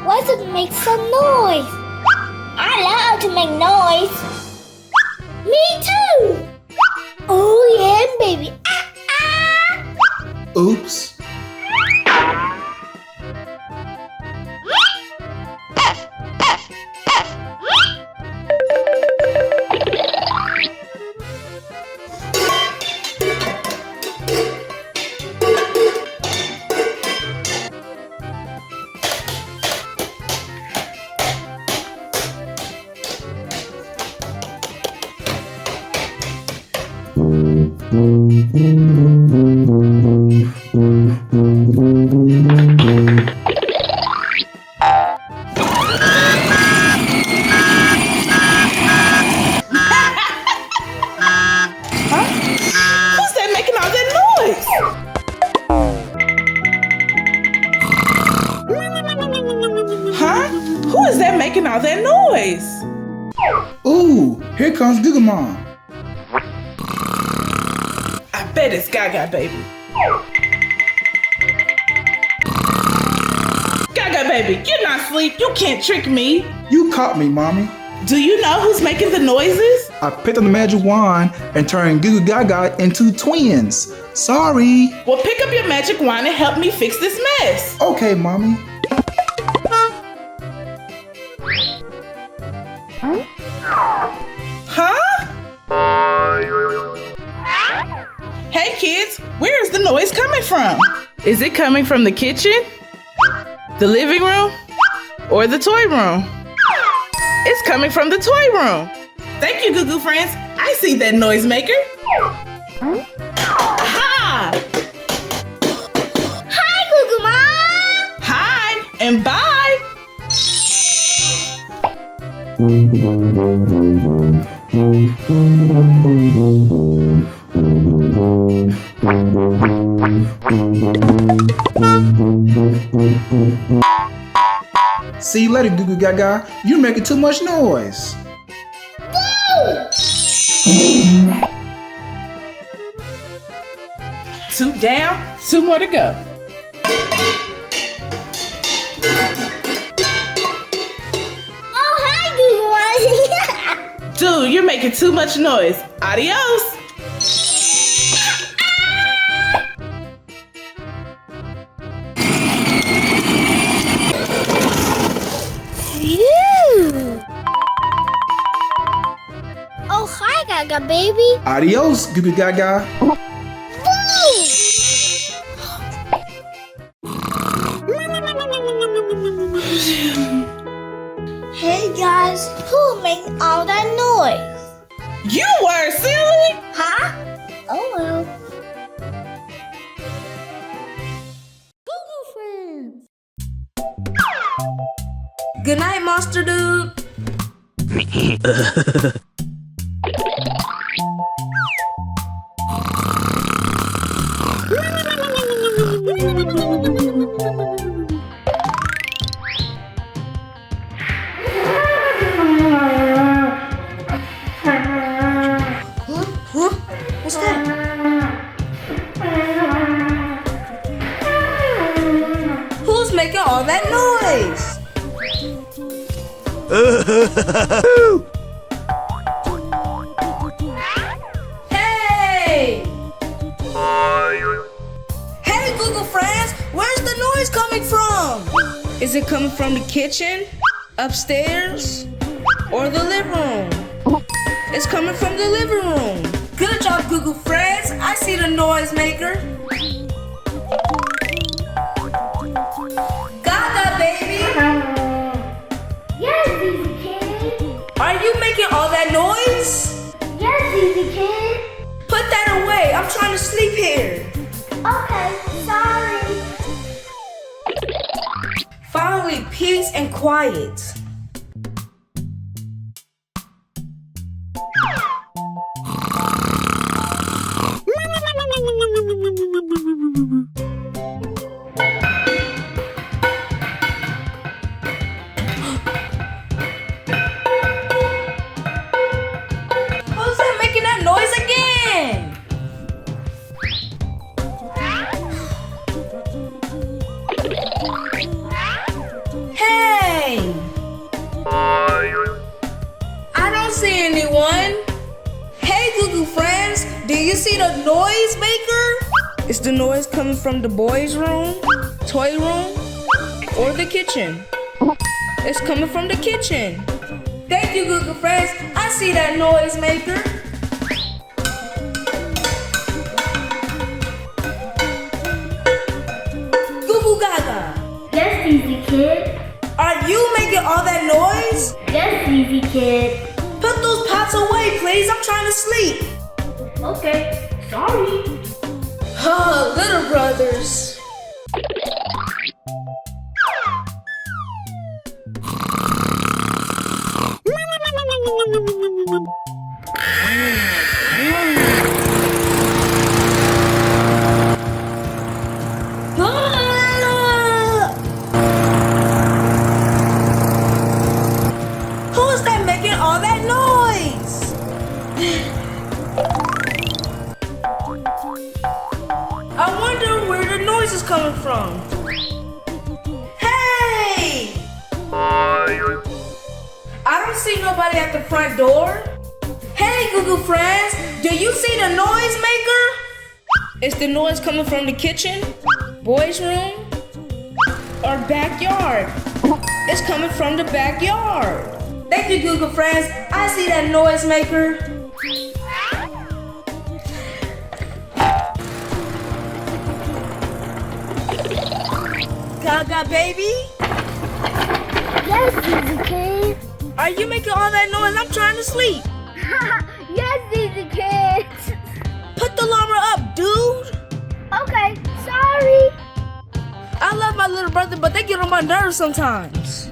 Why does it make some noise? I love to make noise. Me too. Oh yeah, baby. Oops. Making all that noise? Ooh, here comes Goo Goo Mom. I bet it's Gaga Baby. Gaga Baby, you're not asleep. You can't trick me. You caught me, Mommy. Do you know who's making the noises? I picked up the magic wand and turned Goo Goo Gaga into twins. Sorry. Well, pick up your magic wand and help me fix this mess. Okay, Mommy. Huh? Hey kids, where is the noise coming from? Is it coming from the kitchen, the living room, or the toy room? It's coming from the toy room. Thank you, Goo Goo Friends. I see that noisemaker. Aha! Hi, Goo Goo Mom. Hi, and bye. See you later, Goo Goo Gaga. You're making too much noise. Woo! 2 down, 2 more to go. Oh, hi, Goo Goo Mom. Dude, you're making too much noise. Adios. Phew. Oh, hi, Gaga Baby. Adios, Goo Goo Gaga. Hey guys, who made all that noise? You were silly. Huh? Oh well. Goo Goo Friends. Good night, Monster Dude. Huh? What's that? Who's making all that noise? Hey! Hey, Goo Goo Friends! Where's the noise coming from? Is it coming from the kitchen, upstairs, or the living room? It's coming from the living room. Good job, Goo Goo Friends. I see the noise maker. Gaga Baby! Yes, Easy Kid. Are you making all that noise? Yes, Easy Kid. Put that away. I'm trying to sleep here. Okay, sorry. Finally, peace and quiet. don't see anyone. Hey, Goo Goo Friends, do you see the noise maker? Is the noise coming from the boys' room, toy room, or the kitchen? It's coming from the kitchen. Thank you, Goo Goo Friends. I see that noise maker. Goo Goo Gaga. Yes, easy kid. Are you making all that noise? Yes, easy kid. Put those pots away, please. I'm trying to sleep. Okay, sorry. Oh, little brothers. Who's that making all that noise? I wonder where the noise is coming from. Hey! I don't see nobody at the front door. Hey, Goo Goo Friends, do you see the noise maker? Is the noise coming from the kitchen, boys' room, or backyard? It's coming from the backyard. Thank you, Goo Goo Friends. I see that noise maker. Gaga Baby? Yes, easy kid. Are you making all that noise? I'm trying to sleep. Yes, easy kid. Put the llama up, dude. Okay, sorry. I love my little brother, but they get on my nerves sometimes.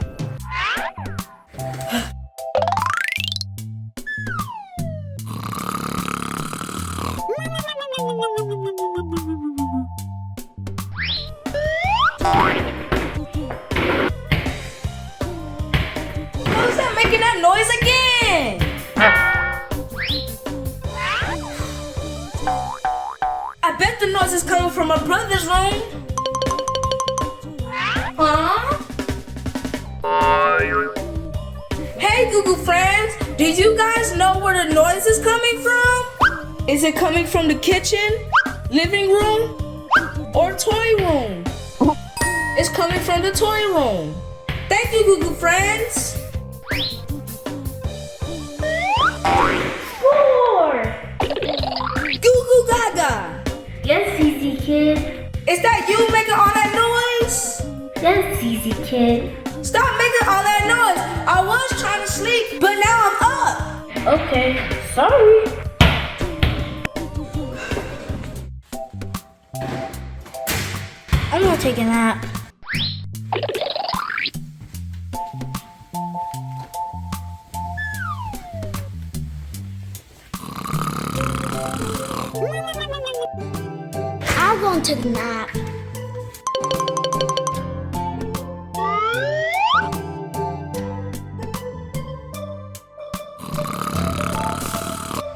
Who's that making that noise again? I bet the noise is coming from my brother's room. Huh? Hey, Goo Goo Friends, do you guys know where the noise is coming from? Is it coming from the kitchen, living room, or toy room? It's coming from the toy room. Thank you, Goo Goo Friends. Four. Goo Goo Gaga. Yes, easy kid. Is that you making all that noise? Yes, easy kid. Stop making all that noise. I was trying to sleep, but now I'm up. Okay, sorry. I'm gonna take a nap. I'm going to take a nap.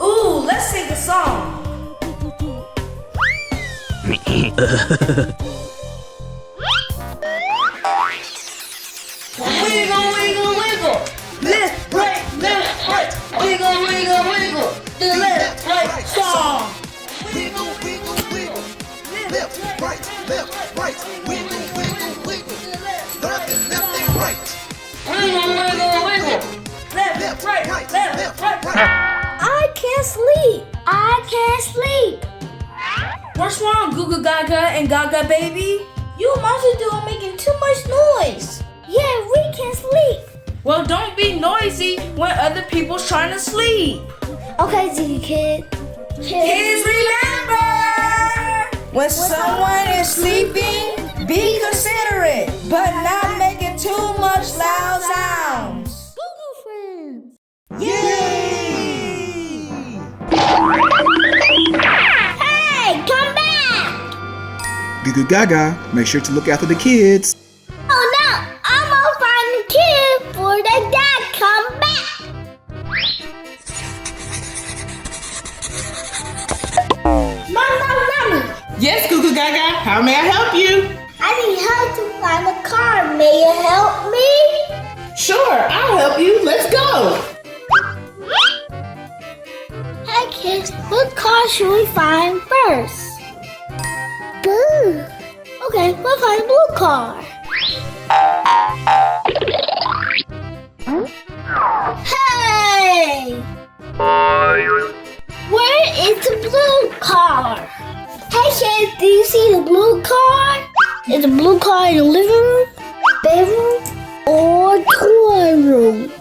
Ooh, let's sing a song. Wiggle, wiggle, wiggle. Left, right. Wiggle, wiggle, wiggle. The left, right song. Wiggle, wiggle, wiggle. Left, right. Wiggle, wiggle, wiggle. Left and right. Wiggle, wiggle, wiggle. Left, right. I can't sleep. What's wrong, Goo Goo Gaga and Gaga Baby? You monsters two are making too much noise. Yeah, we can't sleep. Well, don't be noisy when other people's trying to sleep. Okay, Ziggy kid. Kids, remember! When someone is sleeping, be considerate, but not making too much loud sounds. Goo Goo Friends. Yay! Hey, come back! Goo Goo Gaga, make sure to look after the kids. Oh no, I'm gonna find the kid before the dad come back. Mommy, Yes, Goo Goo Gaga, how may I help you? I need help to find a car. May you help me? Sure, I'll help you. Let's go. What car should we find first? Blue. Okay, we'll find a blue car. Hey! Where is the blue car? Hey kids, do you see the blue car? Is the blue car in the living room, bedroom, or toy room?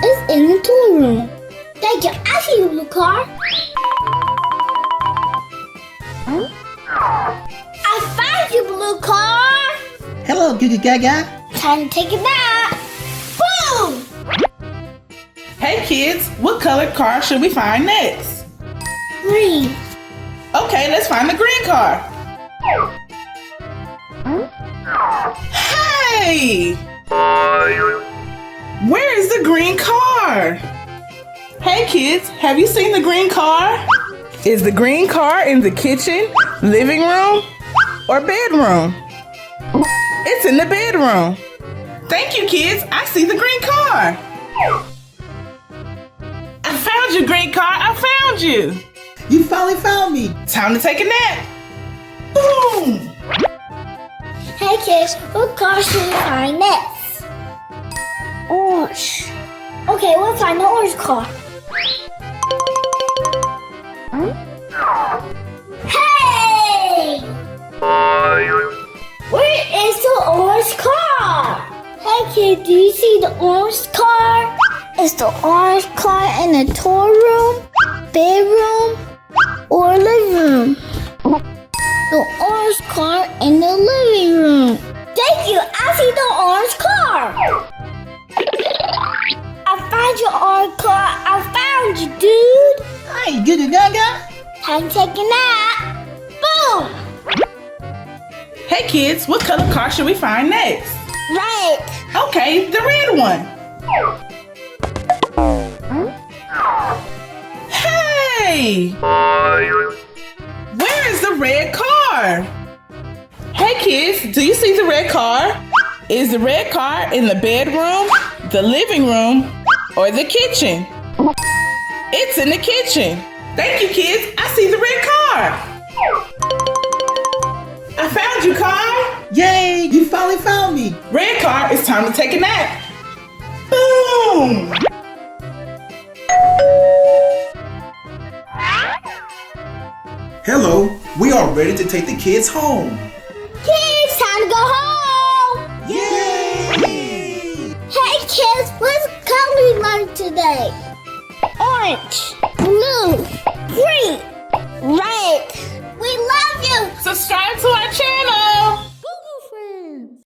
It's in the toy room. Thank you, I see the blue car. I found you, blue car. Hello, Goo Goo Gaga. Time to take a nap. Boom! Hey kids, what colored car should we find next? Green. Okay, let's find the green car. Hey! Where is the green car? Hey kids, have you seen the green car? Is the green car in the kitchen, living room, or bedroom? It's in the bedroom. Thank you kids, I see the green car. I found you, green car, I found you. You finally found me. Time to take a nap. Boom! Hey kids, what car should we find next? Orange. Okay, we'll find the orange car. Hey! Where is the orange car? Hey kids, do you see the orange car? Is the orange car in the toy room, bedroom, or living room? The orange car in the living room. Thank you, I see the orange car. I found your orange car. I found you, dude. Hi, Goo Goo Gaga. Time to take a nap. Boom! Hey kids, what color car should we find next? Right. Okay, the red one. Hey! Where is the red car? Hey kids, do you see the red car? Is the red car in the bedroom, the living room, or the kitchen? It's in the kitchen. Thank you kids, I see the red car. I found you, car. Yay, you finally found me. Red car, it's time to take a nap. Boom! Hello, we are ready to take the kids home. Kids, time to go home. Yay! Hey kids, what color we learn today? Orange, blue, green, red. We love you. Subscribe to our channel. Goo Goo Friends.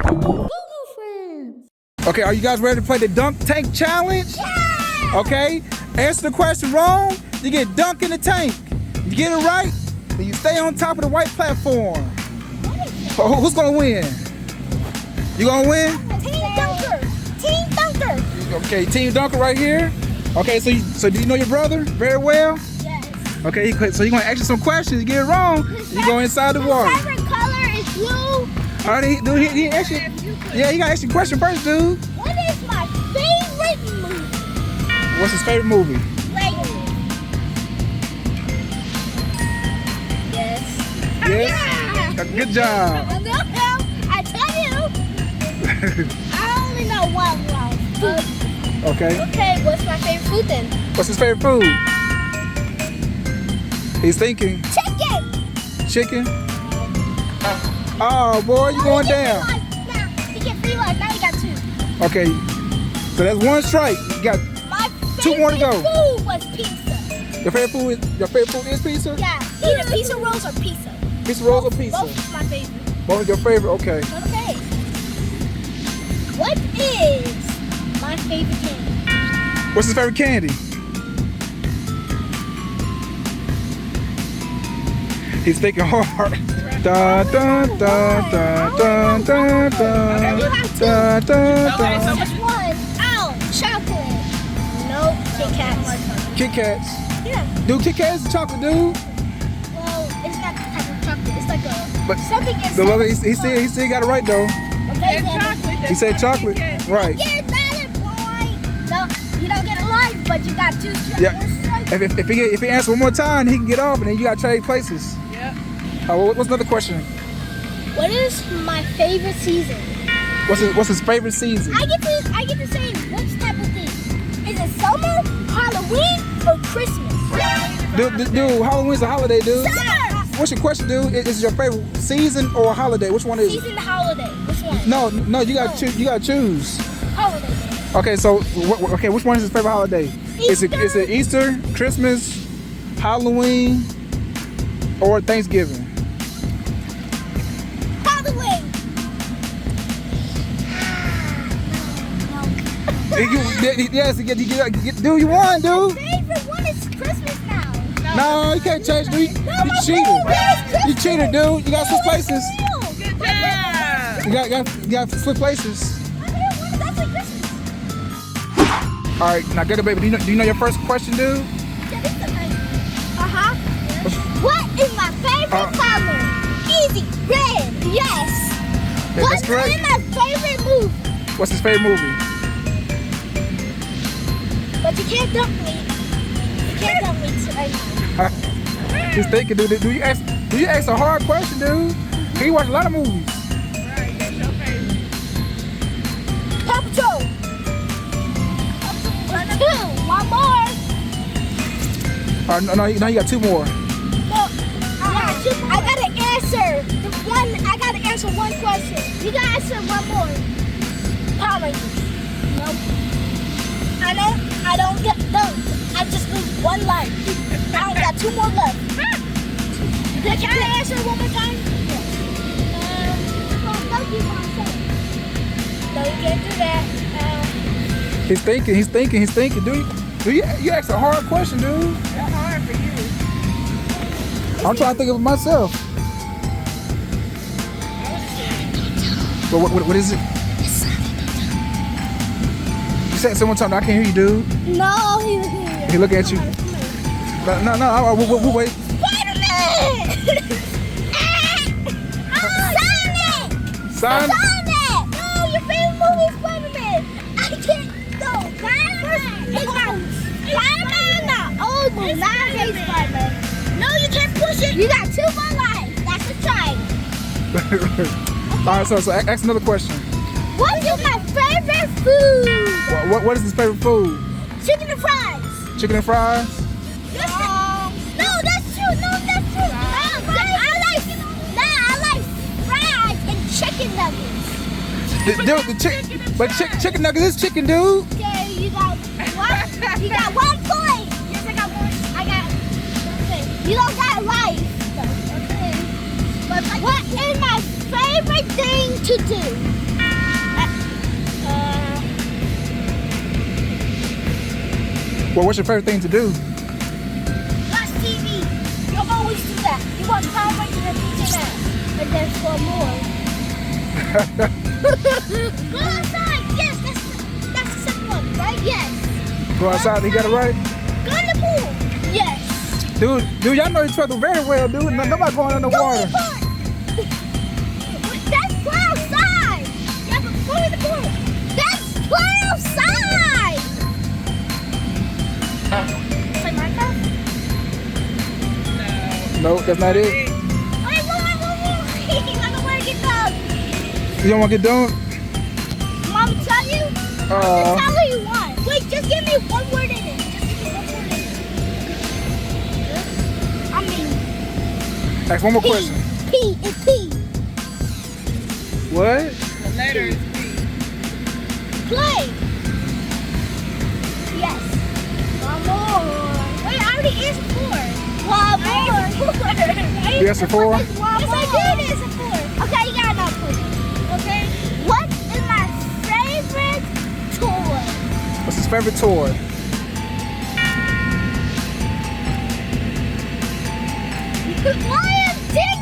Goo Goo Friends. Okay, are you guys ready to play the dunk tank challenge? Yeah. Okay, answer the question wrong, you get dunked in the tank. You get it right, then you stay on top of the white platform. Who's gonna win? You gonna win? Team Dunker. Team Dunker. Okay, Team Dunker right here. Okay, so do you know your brother very well? Yes. Okay, so you're gonna ask you some questions. You get it wrong, you go inside the water. His favorite color is blue. All right, he asked you. Yeah, you gotta ask your question first, dude. What is my favorite movie? What's his favorite movie? Playful. Yes. Yes. Yeah. Good job. No, I tell you. I only know one wrong. Okay. Okay, what's my favorite food then? What's his favorite food? He's thinking. Chicken. Chicken? Oh boy, you going down. He get 3 lives, now he got 2. Okay, so that's one strike. You got My 2 more to go. favorite food was pizza. Your favorite food is pizza? Yeah, either pizza rolls or pizza. Pizza rolls or pizza? Both is my favorite. Both is your favorite? Okay. Okay. What is my favorite candy? What's his favorite candy? He's thinking hard. Dun, dun, dun, dun, dun, dun, dun, dun, dun, Okay, so dun. Which one? Oh, chocolate. Nope, Kit Kats. Kit Kats. Yeah. Dude, Kit Kats is chocolate, dude. Well, it's not the type of chocolate. It's like a But something inside. the look, he still got it right though. Okay, And then. chocolate. He said chocolate. Right. Get that boy. No, You don't get a life, but you got 2 strikes. Yeah. If he answers one more time, he can get off, and then you got to trade places. Yep. What's another question? What is my favorite season? What's his favorite season? I get to say which type of thing. Is it summer, Halloween, or Christmas? Dude, Halloween's a holiday, dude. Summer! What's your question, dude? Is it your favorite season or holiday? Which one is it? Season, holiday. Which one? No, you got to choose. Holiday. Okay, so which one is his favorite holiday? Is it Easter, Christmas, Halloween, or Thanksgiving? Halloween. Yes, dude, you won, dude. Favorite one is Christmas now. No, you can't change, dude. You cheated. You cheated, dude. You got to switch places. Good job. You got to switch places. That's like Christmas. All right, now Gaga Baby, do you know your first question, dude? What is my favorite color? Easy, red. Yes. Yeah, What's that's correct. my favorite movie? What's his favorite movie? But you can't dump me. You can't dump me right now. He's thinking, dude. Do you ask a hard question, dude? He watch a lot of movies. Right, that's your favorite. Paw Patrol. 2. One more. No, you got 2 more. No, I gotta answer I gotta answer one question. You gotta answer one more. Power Rangers. Nope. I don't get dumped. I just lose 1 life. I only got 2 more left. Can I answer one more time? Yes. No, you can't do that. He's thinking. Dude, you asked a hard question, dude. That's hard for you. I'm trying to think of it myself. But what is it? You said it one time. I can't hear you, dude. No, he looking at He looking at you. No. We'll wait. Spider-Man! Son. Sonic! No, your favorite movie is Spider-Man. I can't go. Spider-Man! Old movie, not Spider-Man. No, you can't push it. You got 2 more lives. That's a try. All right, so ask another question. What is my favorite food? What is his favorite food? Chicken and fries. Chicken and fries? No, that's true. I like fries and chicken nuggets. Chicken nuggets is chicken, dude. Okay, you got what? You got 1 point. Yes, I got 1. Okay. You don't got life. Okay. But what is my favorite thing to do? Well, what's your favorite thing to do? Watch TV. You always do that. You watch Power Rangers and PJ and then for more. Go outside. Yes, that's the second one, right? Yes. Go outside, you got it right? Go in the pool. Yes. Dude, y'all know each other very well, dude. Nobody going in the water. That's play outside. Yeah, but go in the pool. That's play outside. Play Minecraft? No, that's not it. Wait, one more. I don't want to get done. You don't want to get done? Mom, tell you? I'll tell you one. Wait, just give me 1 word in it. I mean, Ask one more question. P. It's P. What? The letter is P. Play. Yes. One more. Wait, I already answered 4. One more. You answered 4? Yes, I did answer 4. Okay, you got another question. Okay. What is my favorite toy? What's his favorite toy? Lion dick.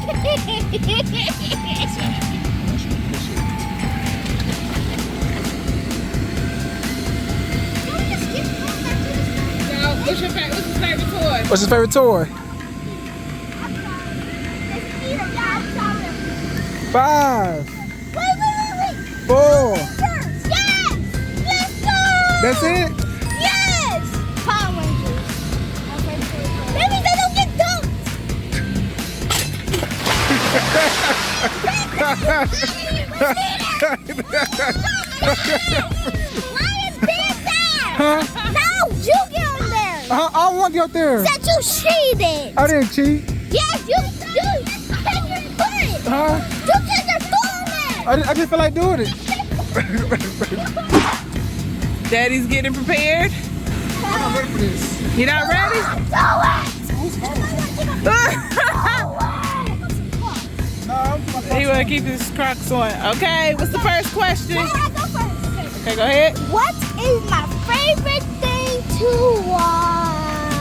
So, what's his favorite toy? What's his favorite toy? 5, Wait. 4. Yes! Let's go! That's it? Yes! Lion did that! Huh? No, you get on there! I don't want to get up there. Said you cheated! I didn't cheat. Yes, you take your foot! Huh? You take your foot on there! I just feel like doing it. Daddy's getting prepared. I'm not ready for this. You not ready? No, He want to keep his Crocs on. Okay, what's the first question? I go first. Okay, go ahead. What is my favorite thing to watch?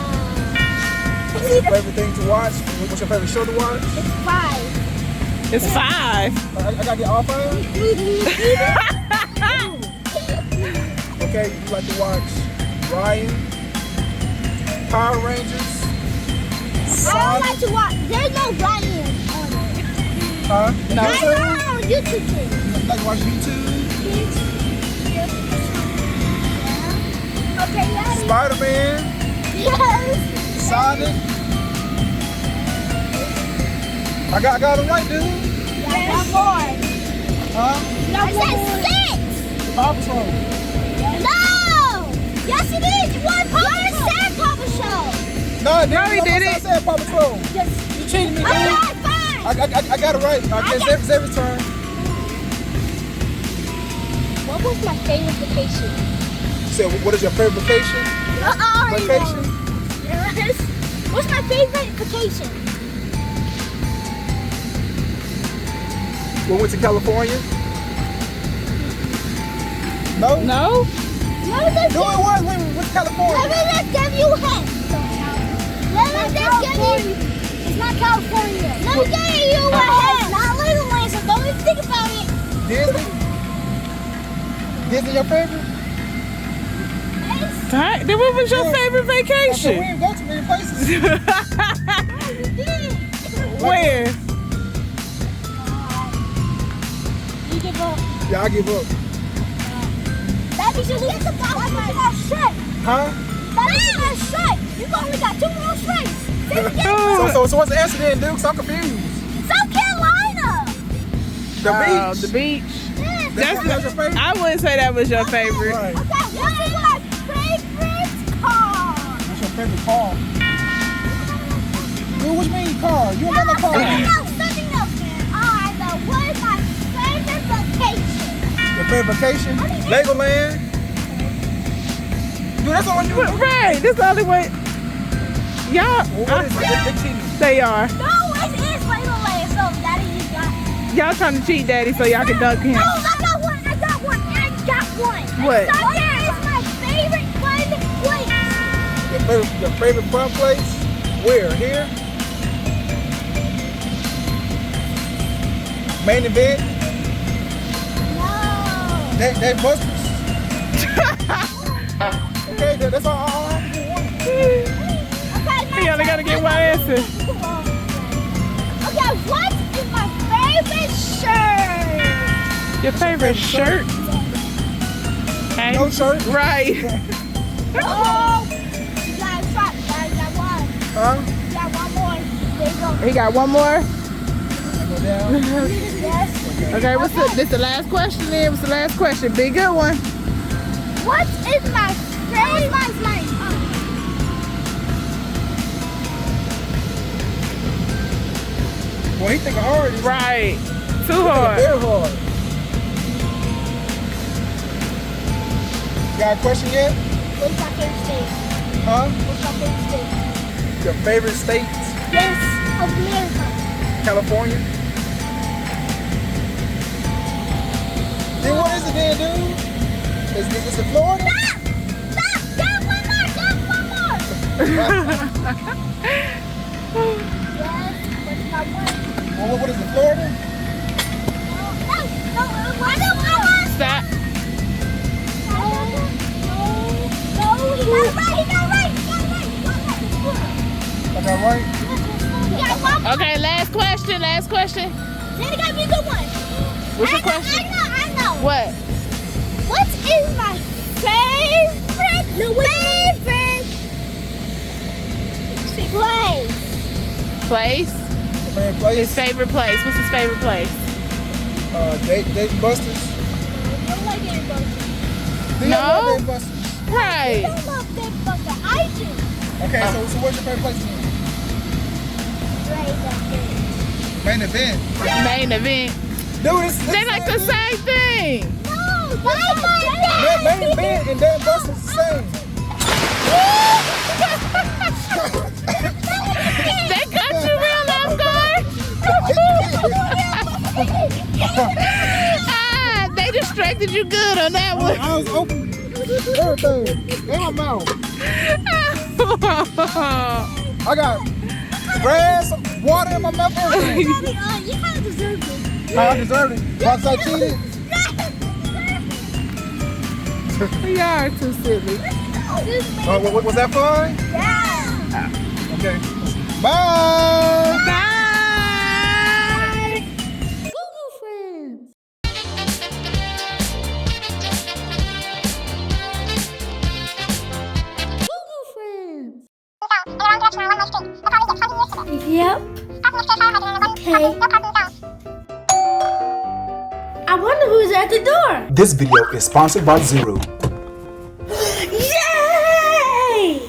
What's your favorite thing to watch? What's your favorite show to watch? It's 5. It's 5. I gotta get all 5? Okay, you like to watch Ryan, Power Rangers, I don't like to watch. There's no Ryan on it. huh? No. I know on YouTube too. You like to watch YouTube, Okay, yeah. Spider-Man, Yes. Sonic. I got it right, dude. Yeah, one more. Huh? I said 6. Paw Patrol. No. Yes, it is. You want Papa said Papa Show. No, he didn't. I said Paw Patrol. Yes. You cheated me, dude. Okay, fine. I got it right. Okay, it's every turn. What was my favorite vacation? You said, what is your favorite vacation? Vacation? Yes. What's my favorite vacation? We went to California. No? No? Let me just No, it was when we went to California. give you a hint. Let me just give you. It's not California. Let me give you a hint. It's not Legoland, so don't even think about it. Disney? Disney your favorite? Alright, then what was your favorite I said, we vacation? didn't go to many places. Where? You give up. Yeah, I give up. That means you lose the ball. That means you got straight. Huh? That means you got straight. You only got 2 more straights. So what's the answer then, dude? 'Cause I'm confused. South Carolina. The The beach. beach. Yes. That's your favorite? I wouldn't say that was your favorite. Right. Okay, what is my favorite car? What's your favorite car? Dude, what you mean car? You don't got no car. Something else. Alright, now what is my favorite vacation? Your favorite vacation? Legoland. Dude, that's the one you went. Right, this the only way. Y'all, What is it? They cheating. they are. No, it is Legoland, so Daddy, you got. Y'all trying to cheat Daddy so y'all can dunk him. No, I got one. What? South Carolina is my favorite fun place. Your favorite fun place? Where? Here? Main event? No. They Busters? Okay, that's all I have to do. One. Okay, You only gotta get one answer. Okay, what is my favorite shirt? Your favorite shirt? Okay. No shirt? Right. Oh, you got a shot. You got one. Huh? You got one more. There you go. He got one more. Go down. Yes. Okay, this the last question then? What's the last question? Big good one. What is my favorite? Well, he thinking hard. He's Right. Too thinking hard. very hard. Got a question yet? What's my favorite state? Huh? What's my favorite state? Your favorite state? Yes, of America. California? Then what is it then, dude? Is it Florida? Stop! Got one more! Yes, that's my one. Well, what is it, Florida? No, I don't. Stop. No, he got right. I got right? He got one. Okay, last question. Then he got me a good one. What's your question? I know. What? What is my favorite place? Place? Favorite place? His favorite place. What's his favorite place? Dave Buster's. I like Dave Buster's. Do you No. love Dave Buster's? Right. I love Dave Buster. I do. Okay, so what's your favorite place? Main event. Main event. Dude, it's They like the same thing. No, that's my Main event and Dave Buster's the same. They got you real off guard. They distracted you good on that one. I was open everything in my mouth. I got grass, water in my mouth, everything. You kind of deserve it. I deserved it. Once I cheated. You are too silly. Was that fun? Yeah. Okay. Bye. Bye. Goo Goo Friends. Goo Goo Friends. Yep. Okay. I wonder who's at the door. This video is sponsored by Zuru. Yay!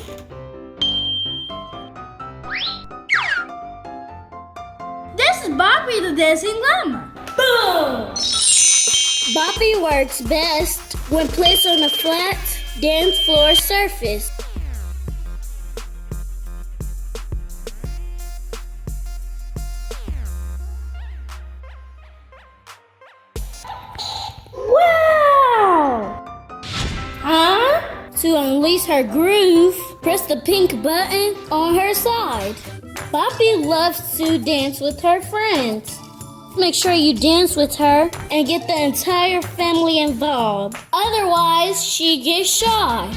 This is Bobby the Dancing Llama. Boom! Bobby works best when placed on a flat dance floor surface. Wow! Huh? To unleash her groove, press the pink button on her side. Bobby loves to dance with her friends. Make sure you dance with her and get the entire family involved. Otherwise, she gets shy.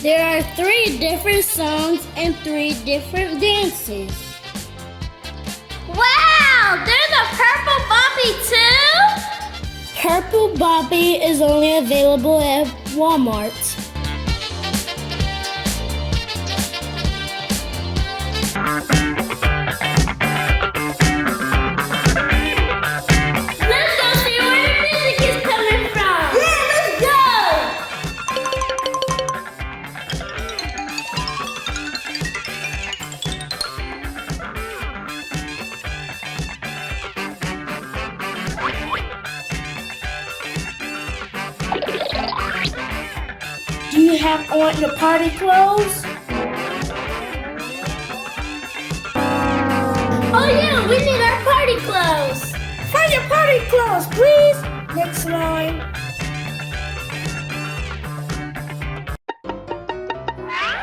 There are 3 different songs and 3 different dances. Wow! There's a purple Bobby too? Purple Bobby is only available at Walmart. Let's go see where the music is coming from. Yeah, let's go. Do you have on your party clothes? Oh yeah, we need our party clothes. Find your party clothes, please. Next line.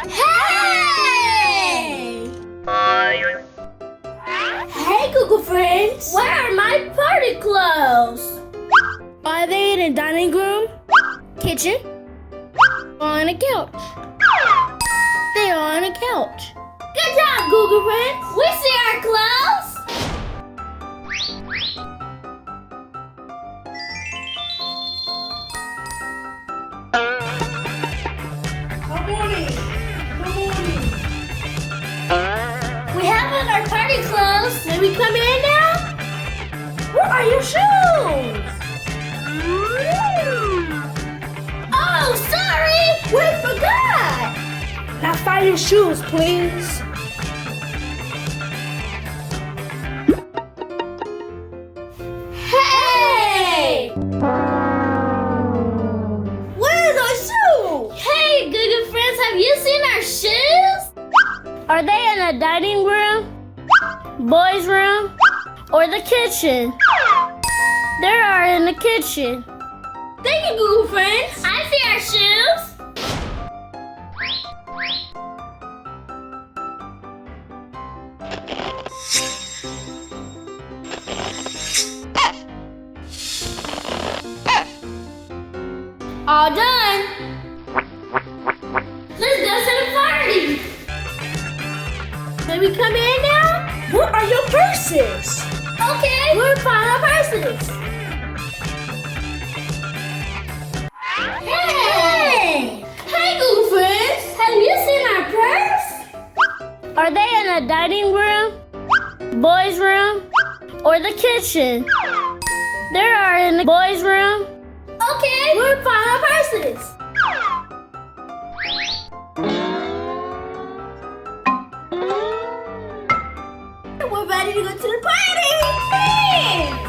Hey! Hey, Goo Goo Friends. Where are my party clothes? Are they in the dining room, kitchen, on a couch? They are on a couch. Good job, Goo Goo Friends. We see our clothes. Good morning. Good morning. We have on our party clothes. May we come in now? Where are your shoes? Oh, sorry. We forgot. Now find your shoes, please. Hey! Where's our shoes? Hey, Goo Goo Friends, have you seen our shoes? Are they in the dining room, boys' room, or the kitchen? They are in the kitchen. Thank you, Goo Goo Friends. I see our shoes. All done. Let's go to the party. May we come in now? Where are your purses? Okay, we'll find our purses. Hey! Hey, Goo Goo Friends. Have you seen our purse? Are they in the dining room, boys' room, or the kitchen? There are in the boys' room. Okay, we'll find our purses. We're ready to go to the party.